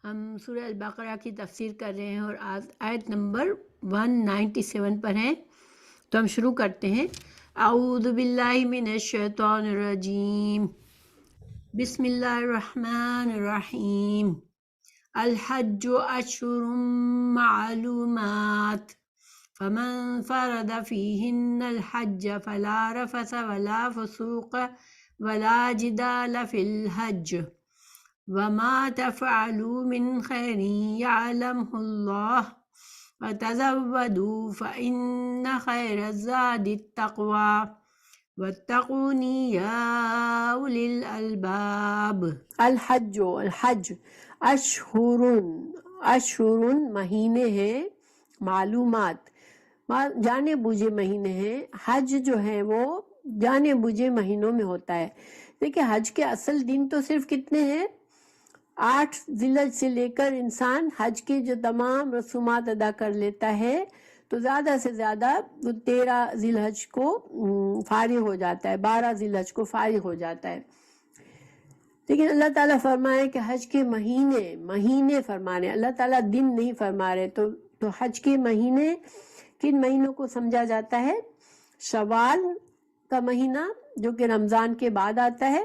ہم سورہ البقرہ کی تفسیر کر رہے ہیں اور آیت نمبر 197 پر ہیں، تو ہم شروع کرتے ہیں۔ اعوذ باللہ من الشیطان الرجیم، بسم اللہ الرحمن الرحیم۔ الحج اشہر معلومات، فمن فرد فیہن الحج فلا رفث ولا فسوق ولا جدال فی الحج، وما تفعلوا من خیر یعلمہ اللہ، وتزودوا فإن خیر الزاد التقوی، واتقونی یا اولی الالباب۔ الحج اشہر مہینے ہیں، معلومات جانے بوجھے مہینے ہیں۔ حج جو ہے وہ جانے بوجھے مہینوں میں ہوتا ہے۔ دیکھیں حج کے اصل دن تو صرف کتنے ہیں؟ 8 ذی الحج سے لے کر انسان حج کے جو تمام رسومات ادا کر لیتا ہے تو زیادہ سے زیادہ 13 ذی الحج کو فارغ ہو جاتا ہے، 12 ذی الحج کو فارغ ہو جاتا ہے۔ لیکن اللہ تعالیٰ فرمائے کہ حج کے مہینے فرما رہے ہیں، اللہ تعالیٰ دن نہیں فرما رہے۔ تو حج کے مہینے کن مہینوں کو سمجھا جاتا ہے؟ شوال کا مہینہ جو کہ رمضان کے بعد آتا ہے،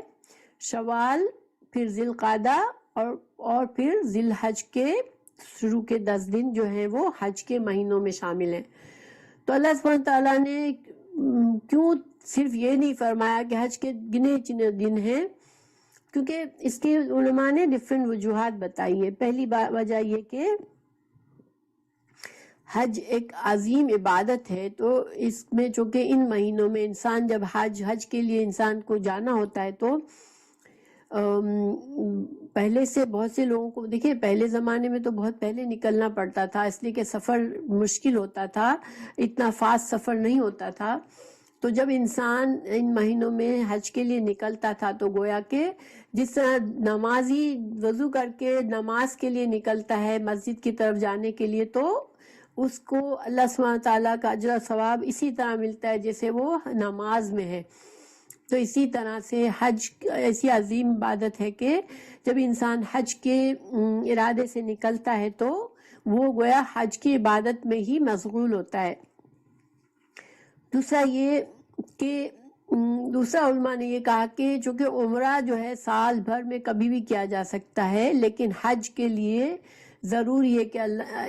شوال، پھر ذی القعدہ اور پھر ذی الحج کے شروع کے 10 دن جو ہیں وہ حج کے مہینوں میں شامل ہیں۔ تو اللہ سبحانہ تعالیٰ نے کیوں صرف یہ نہیں فرمایا کہ حج کے گنے چنے دن ہیں؟ کیونکہ اس کی علماء نے ڈیفرنٹ وجوہات بتائی ہے۔ پہلی وجہ یہ کہ حج ایک عظیم عبادت ہے، تو اس میں چونکہ ان مہینوں میں انسان جب حج کے لیے انسان کو جانا ہوتا ہے تو پہلے سے بہت سے لوگوں کو دیکھیں، پہلے زمانے میں تو بہت پہلے نکلنا پڑتا تھا، اس لیے کہ سفر مشکل ہوتا تھا، اتنا فاسٹ سفر نہیں ہوتا تھا۔ تو جب انسان ان مہینوں میں حج کے لیے نکلتا تھا تو گویا کہ جس طرح نمازی وضو کر کے نماز کے لیے نکلتا ہے مسجد کی طرف جانے کے لیے، تو اس کو اللہ سبحانہ تعالیٰ کا اجر و ثواب اسی طرح ملتا ہے جیسے وہ نماز میں ہے۔ تو اسی طرح سے حج ایسی عظیم عبادت ہے کہ جب انسان حج کے ارادے سے نکلتا ہے تو وہ گویا حج کی عبادت میں ہی مشغول ہوتا ہے۔ دوسرا یہ کہ دوسرا علماء نے یہ کہا کہ چونکہ عمرہ جو ہے سال بھر میں کبھی بھی کیا جا سکتا ہے، لیکن حج کے لیے ضروری ہے کہ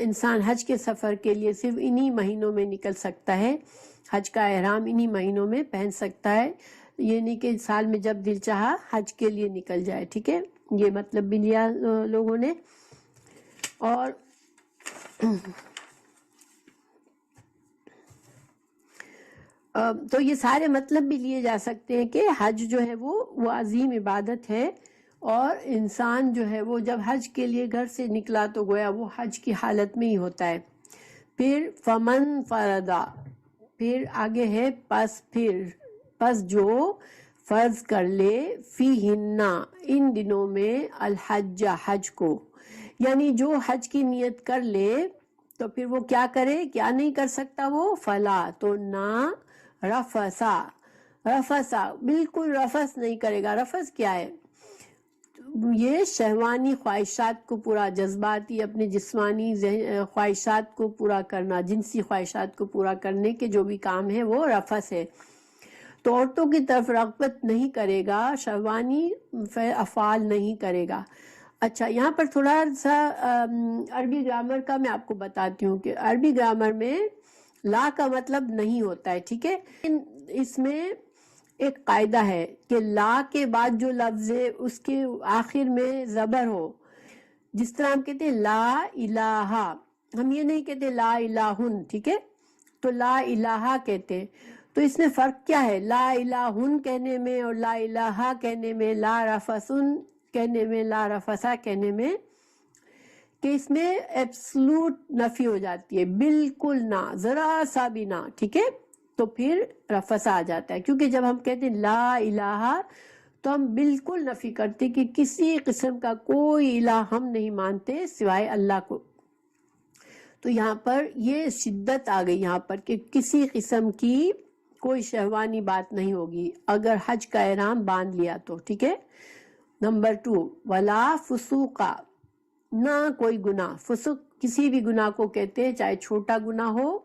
انسان حج کے سفر کے لیے صرف انہی مہینوں میں نکل سکتا ہے، حج کا احرام انہی مہینوں میں پہن سکتا ہے، یہ نہیں کہ سال میں جب دل چاہا حج کے لیے نکل جائے۔ ٹھیک ہے، یہ مطلب بھی لیا لوگوں نے۔ اور تو یہ سارے مطلب بھی لیے جا سکتے ہیں کہ حج جو ہے وہ عظیم عبادت ہے، اور انسان جو ہے وہ جب حج کے لیے گھر سے نکلا تو گویا وہ حج کی حالت میں ہی ہوتا ہے۔ پھر فمن فردا، پھر آگے ہے پس جو فرض کر لے، فیہن ان دنوں میں، الحج حج کو، یعنی جو حج کی نیت کر لے تو پھر وہ کیا کرے؟ کیا نہیں کر سکتا وہ؟ فلا، تو نہ رفسا بالکل رفس نہیں کرے گا۔ رفس کیا ہے؟ یہ شہوانی خواہشات کو پورا، جذباتی اپنے جسمانی خواہشات کو پورا کرنا، جنسی خواہشات کو پورا کرنے کے جو بھی کام ہے وہ رفس ہے۔ تو عورتوں کی طرف رغبت نہیں کرے گا، شہوانی افعال نہیں کرے گا۔ اچھا، یہاں پر تھوڑا سا عربی گرامر کا میں آپ کو بتاتی ہوں کہ عربی گرامر میں لا کا مطلب نہیں ہوتا ہے، ٹھیک ہے؟ اس میں ایک قاعدہ ہے کہ لا کے بعد جو لفظ ہے اس کے آخر میں زبر ہو، جس طرح ہم کہتے ہیں لا الہ، ہم یہ نہیں کہتے لا الہن، ٹھیک ہے؟ تو لا الہ کہتے ہیں۔ تو اس میں فرق کیا ہے لا الہن کہنے میں اور لا الہ کہنے میں، لا رفسن کہنے میں، لا رفسا کہنے میں؟ کہ اس میں ایبسلوٹ نفی ہو جاتی ہے، بالکل نہ، ذرا سا بھی نہ، ٹھیک ہے؟ تو پھر رفس آ جاتا ہے، کیونکہ جب ہم کہتے ہیں لا الہ تو ہم بالکل نفی کرتے کہ کسی قسم کا کوئی الہ ہم نہیں مانتے سوائے اللہ کو۔ تو یہاں پر یہ شدت آ گئی یہاں پر کہ کسی قسم کی کوئی شہوانی بات نہیں ہوگی اگر حج کا احرام باندھ لیا تو، ٹھیک ہے؟ نمبر 2، ولا فسوقا، نہ کوئی گناہ، فسق کسی بھی گناہ کو کہتے ہیں، چاہے چھوٹا گناہ ہو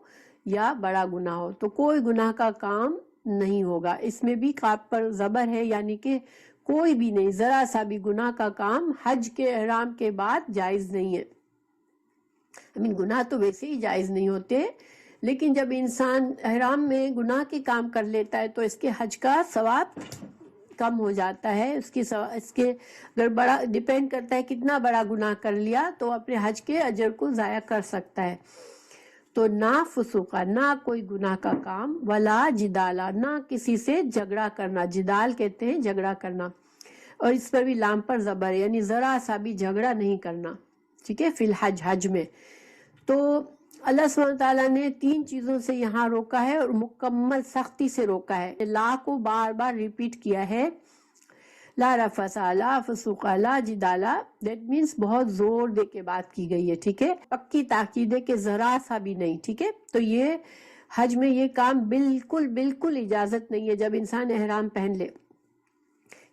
یا بڑا گناہ ہو، تو کوئی گناہ کا کام نہیں ہوگا۔ اس میں بھی قاف پر زبر ہے، یعنی کہ کوئی بھی نہیں، ذرا سا بھی گناہ کا کام حج کے احرام کے بعد جائز نہیں ہے۔ گناہ تو ویسے ہی جائز نہیں ہوتے، لیکن جب انسان احرام میں گناہ کے کام کر لیتا ہے تو اس کے حج کا ثواب کم ہو جاتا ہے۔ اس کے اگر بڑا ڈیپینڈ کرتا ہے کتنا بڑا گناہ کر لیا تو اپنے حج کے اجر کو ضائع کر سکتا ہے۔ تو نہ فسوقہ، نہ کوئی گناہ کا کام، ولا جدالہ، نہ کسی سے جھگڑا کرنا، جدال کہتے ہیں جھگڑا کرنا، اور اس پر بھی لام پر زبر ہے، یعنی ذرا سا بھی جھگڑا نہیں کرنا، ٹھیک ہے، فی الحج، حج میں۔ تو اللہ سبحانہ تعالیٰ نے 3 چیزوں سے یہاں روکا ہے اور مکمل سختی سے روکا ہے، لا کو بار بار ریپیٹ کیا ہے، لا رفث لا فسوق لا جدالہ، دیٹ مینس بہت زور دے کے بات کی گئی ہے، ٹھیک ہے، پکی تاکید ہے کہ ذرا سا بھی نہیں، ٹھیک ہے۔ تو یہ حج میں یہ کام بالکل بالکل اجازت نہیں ہے جب انسان احرام پہن لے۔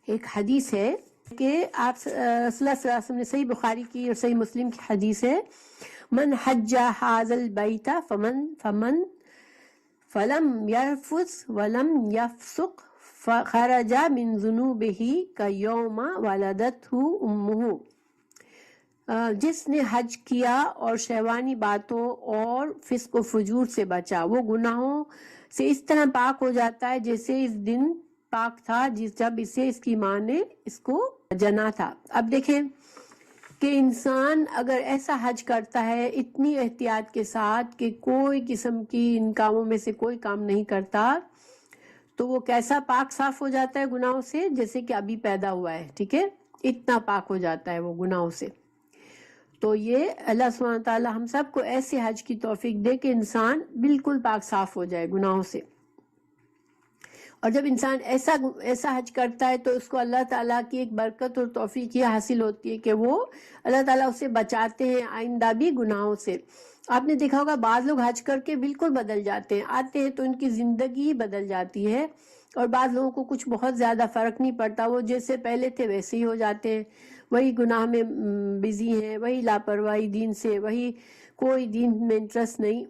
ایک حدیث ہے کہ آپ صلی اللہ علیہ وسلم نے، صحیح بخاری کی اور صحیح مسلم کی حدیث ہے، من حج ھذا البیت فمن فلم یرفث ولم یفسق خرج من ذنوبہ کیوم ولدتہ امہ۔ جس نے حج کیا اور شیوانی باتوں اور فسق و فجور سے بچا، وہ گناہوں سے اس طرح پاک ہو جاتا ہے جیسے اس دن پاک تھا جب اسے اس کی ماں نے اس کو جنا تھا۔ اب دیکھیں کہ انسان اگر ایسا حج کرتا ہے اتنی احتیاط کے ساتھ کہ کوئی قسم کی ان کاموں میں سے کوئی کام نہیں کرتا، تو وہ کیسا پاک صاف ہو جاتا ہے گناہوں سے، جیسے کہ ابھی پیدا ہوا ہے، ٹھیک ہے، اتنا پاک ہو جاتا ہے وہ گناہوں سے۔ تو یہ اللہ سبحانہ تعالی ہم سب کو ایسے حج کی توفیق دے کہ انسان بالکل پاک صاف ہو جائے گناہوں سے۔ اور جب انسان ایسا حج کرتا ہے تو اس کو اللہ تعالیٰ کی ایک برکت اور توفیق یہ حاصل ہوتی ہے کہ وہ اللہ تعالیٰ اسے بچاتے ہیں آئندہ بھی گناہوں سے۔ آپ نے دیکھا ہوگا بعض لوگ حج کر کے بالکل بدل جاتے ہیں، آتے ہیں تو ان کی زندگی بدل جاتی ہے، اور بعض لوگوں کو کچھ بہت زیادہ فرق نہیں پڑتا، وہ جیسے پہلے تھے ویسے ہی ہو جاتے ہیں، وہی گناہ میں بزی ہیں، وہی لاپرواہی دین سے، وہی کوئی دین میں انٹرسٹ نہیں۔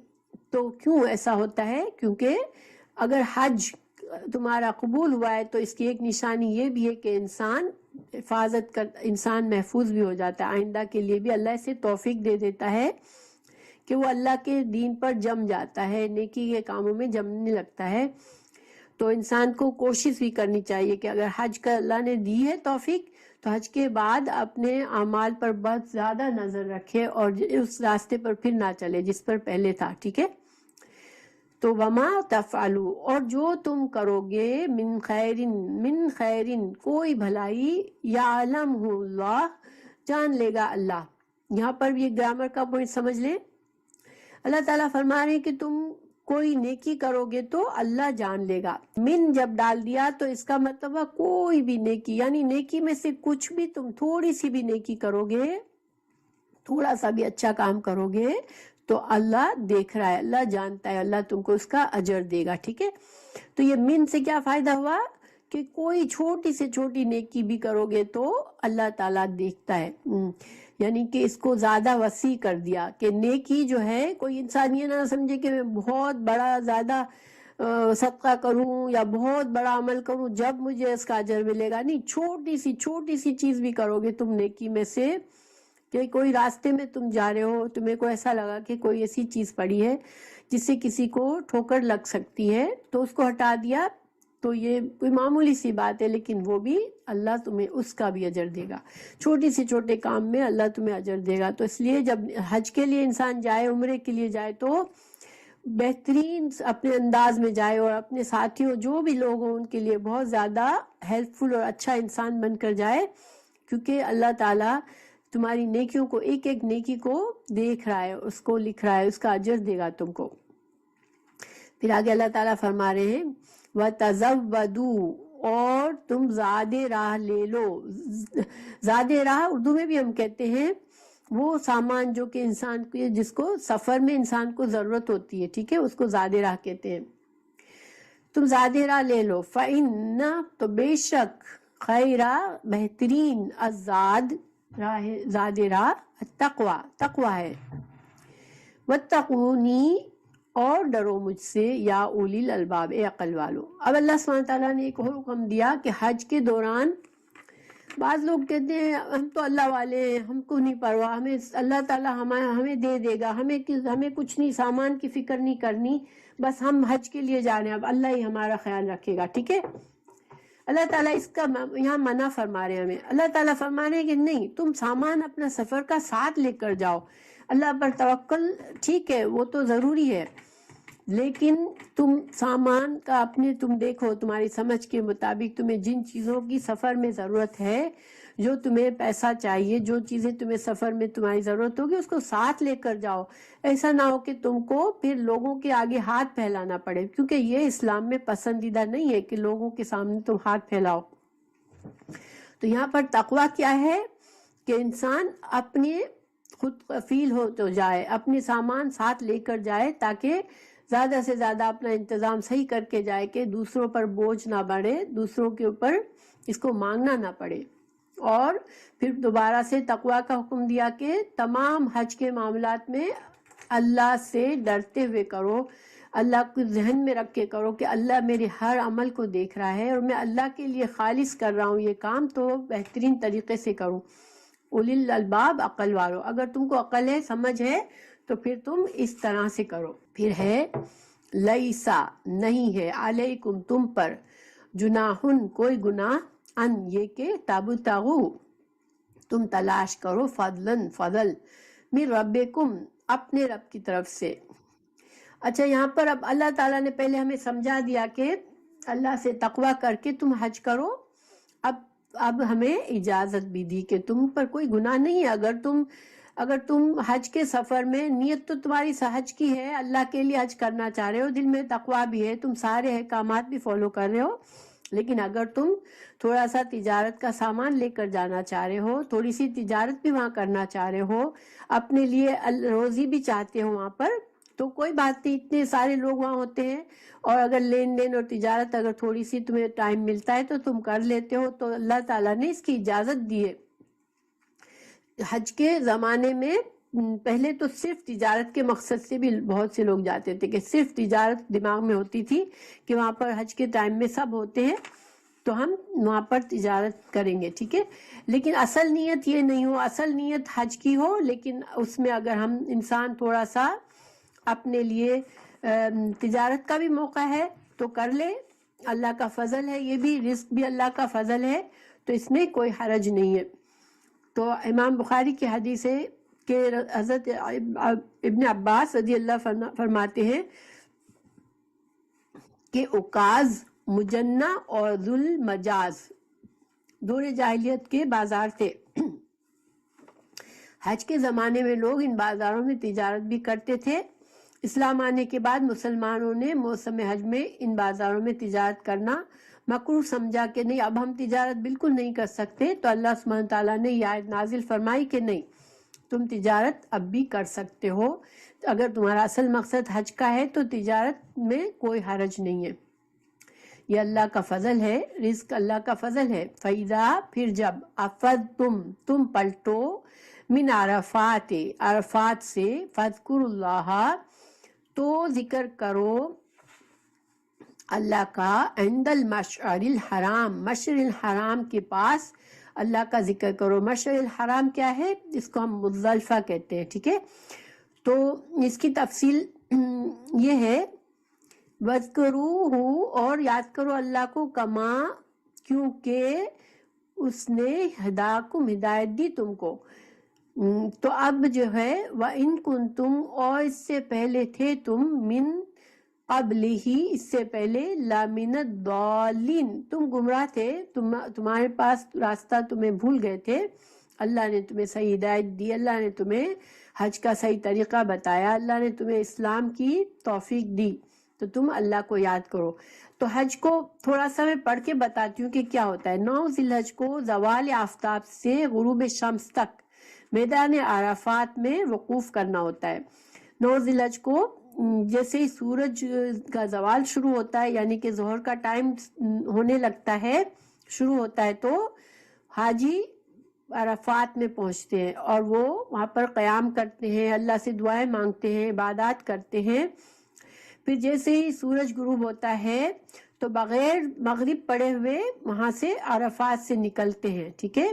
تو کیوں ایسا ہوتا ہے؟ کیونکہ اگر حج تمہارا قبول ہوا ہے تو اس کی ایک نشانی یہ بھی ہے کہ انسان محفوظ بھی ہو جاتا ہے، آئندہ کے لیے بھی اللہ اسے توفیق دے دیتا ہے کہ وہ اللہ کے دین پر جم جاتا ہے، نیکی کے کاموں میں جمنے لگتا ہے۔ تو انسان کو کوشش بھی کرنی چاہیے کہ اگر حج کا اللہ نے دی ہے توفیق تو حج کے بعد اپنے اعمال پر بہت زیادہ نظر رکھے اور اس راستے پر پھر نہ چلے جس پر پہلے تھا، ٹھیک ہے۔ تو وما تفعلوا، اور جو تم کرو گے، من خیرن کوئی بھلائی، یعلمہ اللہ، جان لے گا اللہ۔ یہاں پر بھی ایک گرامر کا پوائنٹ سمجھ لیں، اللہ تعالیٰ فرما رہے ہیں کہ تم کوئی نیکی کرو گے تو اللہ جان لے گا۔ من جب ڈال دیا تو اس کا مطلب ہے کوئی بھی نیکی، یعنی نیکی میں سے کچھ بھی تم تھوڑی سی بھی نیکی کرو گے، تھوڑا سا بھی اچھا کام کرو گے تو اللہ دیکھ رہا ہے، اللہ جانتا ہے، اللہ تم کو اس کا اجر دے گا، ٹھیک ہے۔ تو یہ من سے کیا فائدہ ہوا کہ کوئی چھوٹی سے چھوٹی نیکی بھی کرو گے تو اللہ تعالیٰ دیکھتا ہے، یعنی کہ اس کو زیادہ وسیع کر دیا کہ نیکی جو ہے، کوئی انسان یہ نہ سمجھے کہ میں بہت بڑا زیادہ صدقہ کروں یا بہت بڑا عمل کروں جب مجھے اس کا اجر ملے گا، نہیں، چھوٹی سی چیز بھی کرو گے تم نیکی میں سے، کہ کوئی راستے میں تم جا رہے ہو، تمہیں کو ایسا لگا کہ کوئی ایسی چیز پڑی ہے جس سے کسی کو ٹھوکر لگ سکتی ہے تو اس کو ہٹا دیا، تو یہ کوئی معمولی سی بات ہے، لیکن وہ بھی اللہ تمہیں اس کا بھی اجر دے گا، چھوٹی سے چھوٹے کام میں اللہ تمہیں اجر دے گا۔ تو اس لیے جب حج کے لیے انسان جائے، عمرے کے لیے جائے، تو بہترین اپنے انداز میں جائے اور اپنے ساتھیوں جو بھی لوگ ہوں ان کے لیے بہت زیادہ ہیلپ فل اور اچھا انسان بن کر جائے، کیونکہ اللہ تعالیٰ تمہاری نیکیوں کو، ایک ایک نیکی کو دیکھ رہا ہے، اس کو لکھ رہا ہے، اس کا اجر دے گا تم کو۔ پھر آگے اللہ تعالیٰ فرما رہے ہیں وَتَزَوَّدُوا، اور تم زیادہ راہ لے لو۔ زیادہ راہ اردو میں بھی ہم کہتے ہیں وہ سامان جو کہ انسان کو، جس کو سفر میں انسان کو ضرورت ہوتی ہے، ٹھیک ہے، اس کو زیادہ راہ کہتے ہیں۔ تم زیادہ راہ لے لو، فَإِنَّ، تو بے شک، خیرہ، بہترین، الزاد، راہ زاد راہ تقوا تقوا ہے، واتقونی اور ڈرو مجھ سے یا اولی الالباب اے عقل والو۔ اب اللہ سبحانہ تعالیٰ نے ایک اور حکم دیا کہ حج کے دوران بعض لوگ کہتے ہیں ہم تو اللہ والے ہیں، ہم کو نہیں پرواہ، ہمیں اللہ تعالیٰ ہمیں دے دے گا، ہمیں کچھ نہیں، سامان کی فکر نہیں کرنی، بس ہم حج کے لیے جانے، اب اللہ ہی ہمارا خیال رکھے گا، ٹھیک ہے۔ اللہ تعالیٰ اس کا یہاں منع فرما رہے ہیں ہمیں۔ اللہ تعالیٰ فرما رہے ہیں کہ نہیں، تم سامان اپنا سفر کا ساتھ لے کر جاؤ، اللہ پر توکل ٹھیک ہے وہ تو ضروری ہے، لیکن تم سامان کا تم دیکھو تمہاری سمجھ کے مطابق تمہیں جن چیزوں کی سفر میں ضرورت ہے، جو تمہیں پیسہ چاہیے، جو چیزیں تمہیں سفر میں تمہاری ضرورت ہوگی اس کو ساتھ لے کر جاؤ۔ ایسا نہ ہو کہ تم کو پھر لوگوں کے آگے ہاتھ پھیلانا پڑے، کیونکہ یہ اسلام میں پسندیدہ نہیں ہے کہ لوگوں کے سامنے تم ہاتھ پھیلاؤ۔ تو یہاں پر تقویٰ کیا ہے کہ انسان اپنے خود کفیل ہو تو جائے، اپنے سامان ساتھ لے کر جائے تاکہ زیادہ سے زیادہ اپنا انتظام صحیح کر کے جائے کہ دوسروں پر بوجھ نہ بڑھے، دوسروں کے اوپر اس کو مانگنا نہ پڑے۔ اور پھر دوبارہ سے تقویٰ کا حکم دیا کہ تمام حج کے معاملات میں اللہ سے ڈرتے ہوئے کرو، اللہ کو ذہن میں رکھ کے کرو کہ اللہ میرے ہر عمل کو دیکھ رہا ہے اور میں اللہ کے لیے خالص کر رہا ہوں یہ کام، تو بہترین طریقے سے کروں۔ اولی الالباب عقل والو، اگر تم کو عقل ہے، سمجھ ہے، تو پھر تم اس طرح سے کرو۔ پھر ہے لیسا نہیں ہے، علیکم تم پر، جناحن کوئی گناہ، ان یہ کہ تابتغوا تم تلاش کرو، فضلن فضل، من ربکم اپنے رب کی طرف سے۔ اچھا یہاں پر اب اللہ تعالیٰ نے پہلے ہمیں سمجھا دیا کہ اللہ سے تقویٰ کر کے تم حج کرو، اب ہمیں اجازت بھی دی کہ تم پر کوئی گناہ نہیں ہے اگر تم حج کے سفر میں، نیت تو تمہاری حج کی ہے، اللہ کے لیے حج کرنا چاہ رہے ہو، دل میں تقویٰ بھی ہے، تم سارے احکامات بھی فالو کر رہے ہو، لیکن اگر تم تھوڑا سا تجارت کا سامان لے کر جانا چاہ رہے ہو، تھوڑی سی تجارت بھی وہاں کرنا چاہ رہے ہو، اپنے لیے روزی بھی چاہتے ہو وہاں پر، تو کوئی بات نہیں، اتنے سارے لوگ وہاں ہوتے ہیں، اور اگر لین دین اور تجارت اگر تھوڑی سی تمہیں ٹائم ملتا ہے تو تم کر لیتے ہو، تو اللہ تعالیٰ نے اس کی اجازت دی ہے۔ حج کے زمانے میں پہلے تو صرف تجارت کے مقصد سے بھی بہت سے لوگ جاتے تھے، کہ صرف تجارت دماغ میں ہوتی تھی کہ وہاں پر حج کے ٹائم میں سب ہوتے ہیں تو ہم وہاں پر تجارت کریں گے، ٹھیک ہے، لیکن اصل نیت یہ نہیں ہو، اصل نیت حج کی ہو، لیکن اس میں اگر ہم انسان تھوڑا سا اپنے لیے تجارت کا بھی موقع ہے تو کر لے، اللہ کا فضل ہے، یہ بھی رزق بھی اللہ کا فضل ہے، تو اس میں کوئی حرج نہیں ہے۔ تو امام بخاری کی حدیث ہے کہ حضرت ابن عباس رضی اللہ فرماتے ہیں کہ عکاظ، مجنہ اور ذوالمجاز دور جاہلیت کے بازار تھے۔ حج کے زمانے میں لوگ ان بازاروں میں تجارت بھی کرتے تھے، اسلام آنے کے بعد مسلمانوں نے موسم حج میں ان بازاروں میں تجارت کرنا مکروہ سمجھا کہ نہیں، اب ہم تجارت بالکل نہیں کر سکتے، تو اللہ سبحانہ تعالیٰ نے یہ آیت نازل فرمائی کہ نہیں، تم تجارت اب بھی کر سکتے ہو، اگر تمہارا اصل مقصد حج کا ہے تو تجارت میں کوئی حرج نہیں ہے، یہ اللہ کا فضل ہے، رزق اللہ کا فضل ہے۔ فَإِذَا پھر جب افضتم تم پلٹو، من عرفات عرفات سے، فاذکروا اللہ تو ذکر کرو اللہ کا، عند المشعر الحرام مشعر الحرام کے پاس اللہ کا ذکر کرو۔ مشعر الحرام کیا ہے؟ اس کو ہم مزدلفہ کہتے ہیں، ٹھیک ہے، تو اس کی تفصیل یہ ہے، وَاذْكُرُوهُ اور یاد کرو اللہ کو، کما کیونکہ اس نے ہداکم ہدایت دی تم کو، تو اب جو ہے وَإِن كُنتُمْ اور اس سے پہلے تھے تم، من قبل ہی اس سے پہلے، لَمِنَ الضَّالِّينَ تم گمراہ تھے، تمہارے پاس راستہ تمہیں بھول گئے تھے، اللہ نے تمہیں صحیح ہدایت دی، اللہ نے تمہیں حج کا صحیح طریقہ بتایا، اللہ نے تمہیں اسلام کی توفیق دی، تو تم اللہ کو یاد کرو۔ تو حج کو تھوڑا سا میں پڑھ کے بتاتی ہوں کہ کیا ہوتا ہے۔ 9 ذی الحج کو زوال آفتاب سے غروب شمس تک میدان عرفات میں وقوف کرنا ہوتا ہے۔ 9 ذی الحج کو جیسے ہی سورج کا زوال شروع ہوتا ہے، یعنی کہ ظہر کا ٹائم ہونے لگتا ہے، شروع ہوتا ہے، تو حاجی عرفات میں پہنچتے ہیں اور وہ وہاں پر قیام کرتے ہیں، اللہ سے دعائیں مانگتے ہیں، عبادات کرتے ہیں۔ پھر جیسے ہی سورج غروب ہوتا ہے تو بغیر مغرب پڑے ہوئے وہاں سے عرفات سے نکلتے ہیں، ٹھیک ہے۔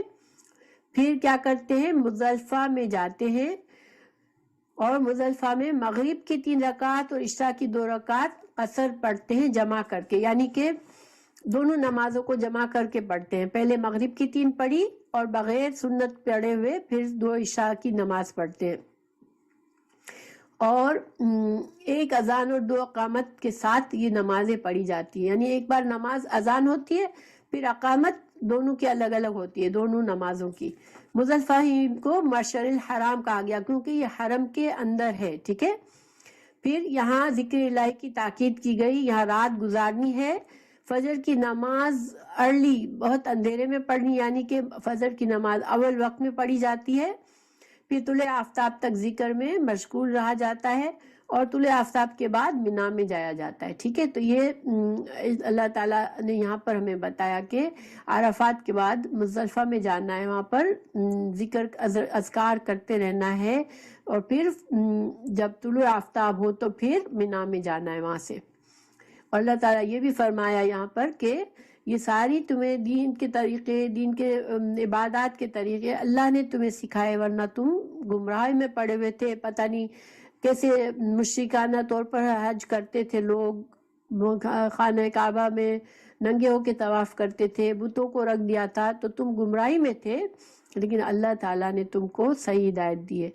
پھر کیا کرتے ہیں، مزدلفہ میں جاتے ہیں اور مزدلفہ میں مغرب کی 3 رکعت اور عشاء کی 2 رکعت قصر پڑھتے ہیں جمع کر کے، یعنی کہ دونوں نمازوں کو جمع کر کے پڑھتے ہیں۔ پہلے مغرب کی 3 پڑھی اور بغیر سنت پڑھے ہوئے پھر 2 عشاء کی نماز پڑھتے ہیں، اور 1 اذان اور 2 اقامت کے ساتھ یہ نمازیں پڑھی جاتی ہیں، یعنی ایک بار نماز اذان ہوتی ہے پھر اقامت دونوں کی الگ الگ ہوتی ہے، دونوں نمازوں کی۔ مزدلفہ ہی کو مشعر الحرام کہا گیا کیونکہ یہ حرم کے اندر ہے، ٹھیک ہے۔ پھر یہاں ذکر الہی کی تاکید کی گئی، یہاں رات گزارنی ہے، فجر کی نماز ارلی بہت اندھیرے میں پڑھنی، یعنی کہ فجر کی نماز اول وقت میں پڑھی جاتی ہے، پھر طلوع آفتاب تک ذکر میں مشغول رہا جاتا ہے، اور طلوع آفتاب کے بعد مینا میں جایا جاتا ہے، ٹھیک ہے۔ تو یہ اللہ تعالیٰ نے یہاں پر ہمیں بتایا کہ عرفات کے بعد مزدلفہ میں جانا ہے، وہاں پر ذکر اذکار کرتے رہنا ہے، اور پھر جب طلوع آفتاب ہو تو پھر مینا میں جانا ہے وہاں سے۔ اور اللہ تعالیٰ یہ بھی فرمایا یہاں پر کہ یہ ساری تمہیں دین کے طریقے، دین کے عبادات کے طریقے اللہ نے تمہیں سکھائے، ورنہ تم گمراہی میں پڑے ہوئے تھے۔ پتہ نہیں کیسے مشرکانہ طور پر حج کرتے تھے لوگ، خانہ کعبہ میں ننگے ہو کے طواف کرتے تھے، بتوں کو رکھ دیا تھا، تو تم گمراہی میں تھے، لیکن اللہ تعالیٰ نے تم کو صحیح ہدایت دی ہے۔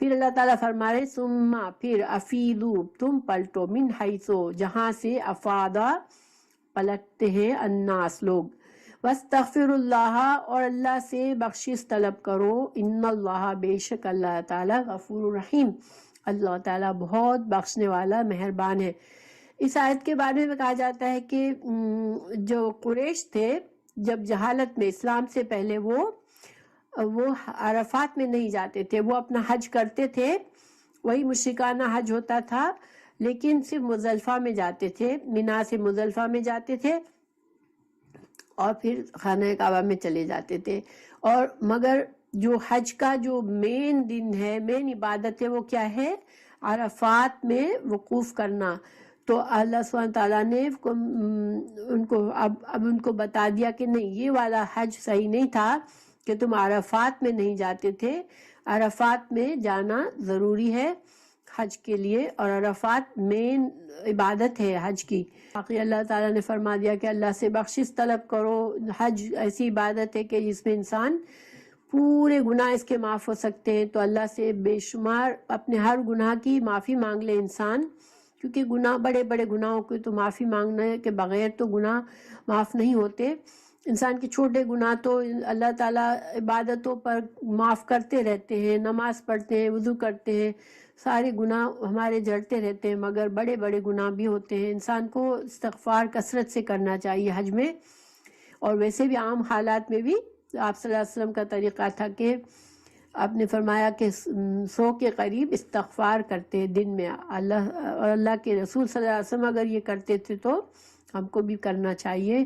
پھر اللہ تعالیٰ فرما رہے ثم پھر افیدو تم پلٹو من حیثو جہاں سے افادا پلٹتے ہیں الناس لوگ، واستغفر اللہ اور اللہ سے بخشش طلب کرو، ان اللہ بے شک اللہ تعالیٰ غفور رحیم، اللہ تعالیٰ بہت بخشنے والا مہربان ہے۔ اس آیت کے بارے میں کہا جاتا ہے کہ جو قریش تھے جب جہالت میں اسلام سے پہلے وہ عرفات میں نہیں جاتے تھے، وہ اپنا حج کرتے تھے، وہی مشرکانہ حج ہوتا تھا، لیکن صرف مزدلفہ میں جاتے تھے، مینا سے مزدلفہ میں جاتے تھے اور پھر خانہ کعبہ میں چلے جاتے تھے۔ اور مگر جو حج کا جو مین دن ہے، مین عبادت ہے، وہ کیا ہے؟ عرفات میں وقوف کرنا۔ تو اللہ سبحانہ تعالیٰ نے ان کو اب ان کو بتا دیا کہ نہیں، یہ والا حج صحیح نہیں تھا کہ تم عرفات میں نہیں جاتے تھے، عرفات میں جانا ضروری ہے حج کے لیے، اور عرفات مین عبادت ہے حج کی۔ باقی اللہ تعالیٰ نے فرما دیا کہ اللہ سے بخشش طلب کرو، حج ایسی عبادت ہے کہ جس میں انسان پورے گناہ اس کے معاف ہو سکتے ہیں، تو اللہ سے بے شمار اپنے ہر گناہ کی معافی مانگ لے انسان، کیونکہ گناہ بڑے بڑے گناہوں کی تو معافی مانگنے کے بغیر تو گناہ معاف نہیں ہوتے۔ انسان کے چھوٹے گناہ تو اللہ تعالیٰ عبادتوں پر معاف کرتے رہتے ہیں، نماز پڑھتے ہیں، وضو کرتے ہیں، سارے گناہ ہمارے جڑتے رہتے ہیں، مگر بڑے بڑے گناہ بھی ہوتے ہیں۔ انسان کو استغفار کثرت سے کرنا چاہیے حج میں، اور ویسے بھی عام حالات میں بھی آپ صلی اللہ علیہ وسلم کا طریقہ تھا کہ آپ نے فرمایا کہ 100 کے قریب استغفار کرتے دن میں، اور اللہ کے رسول صلی اللہ علیہ وسلم اگر یہ کرتے تھے تو ہم کو بھی کرنا چاہیے،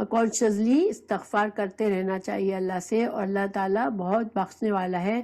کانشیسلی استغفار کرتے رہنا چاہیے اللہ سے، اور اللہ تعالیٰ بہت بخشنے والا ہے۔